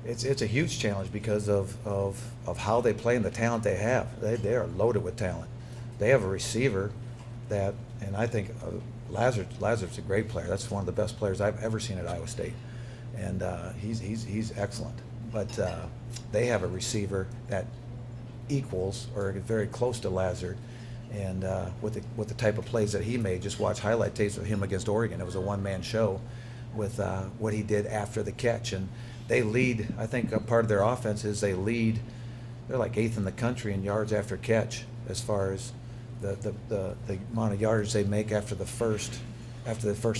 It's a huge challenge because of how they play and the talent they have. They are loaded with talent. They have a receiver that, and I think Lazard's a great player. That's one of the best players I've ever seen at Iowa State, and he's excellent. But they have a receiver that equals or very close to Lazard, and with the type of plays that he made, just watch highlight tapes of him against Oregon. It was a one-man show with what he did after the catch, and they lead. I think a part of their offense is they lead. They're like eighth in the country in yards after catch as far as the amount of yards they make after the first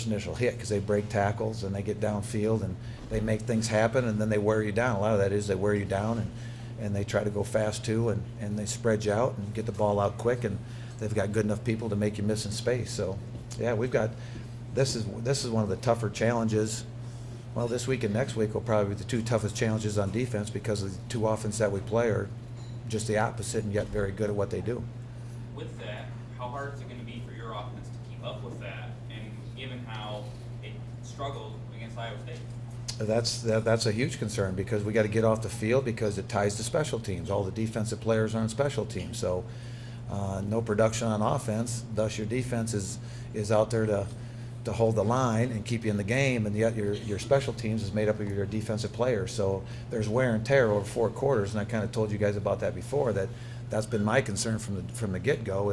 initial hit, because they break tackles and they get downfield and they make things happen, and then they wear you down. A lot of that is they wear you down, and they try to go fast too, and they spread you out and get the ball out quick, and they've got good enough people to make you miss in space. So yeah, we've got this is one of the tougher challenges. Well, this week and next week will probably be the two toughest challenges on defense, because the two offenses that we play are just the opposite and yet very good at what they do. With that, how hard is it going to be for your offense to keep up with that, and given how it struggled against Iowa State? That's a huge concern, because we got to get off the field, because it ties to special teams. All the defensive players are on special teams, so no production on offense. Thus, your defense is out there to hold the line and keep you in the game, and yet your special teams is made up of your defensive players. So there's wear and tear over 4 quarters, and I kind of told you guys about that before. That's been my concern from the get-go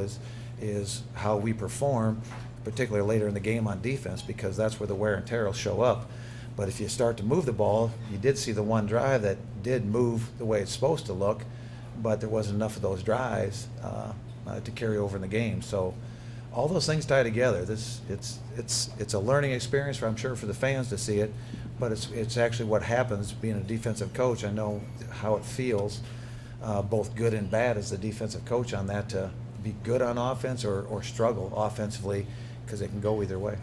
is how we perform, particularly later in the game on defense, because that's where the wear and tear will show up. But if you start to move the ball, you did see the one drive that did move the way it's supposed to look, but there wasn't enough of those drives to carry over in the game. So all those things tie together. It's a learning experience, I'm sure, for the fans to see it, but it's actually what happens being a defensive coach. I know how it feels, both good and bad as the defensive coach on that, to be good on offense or struggle offensively, because it can go either way.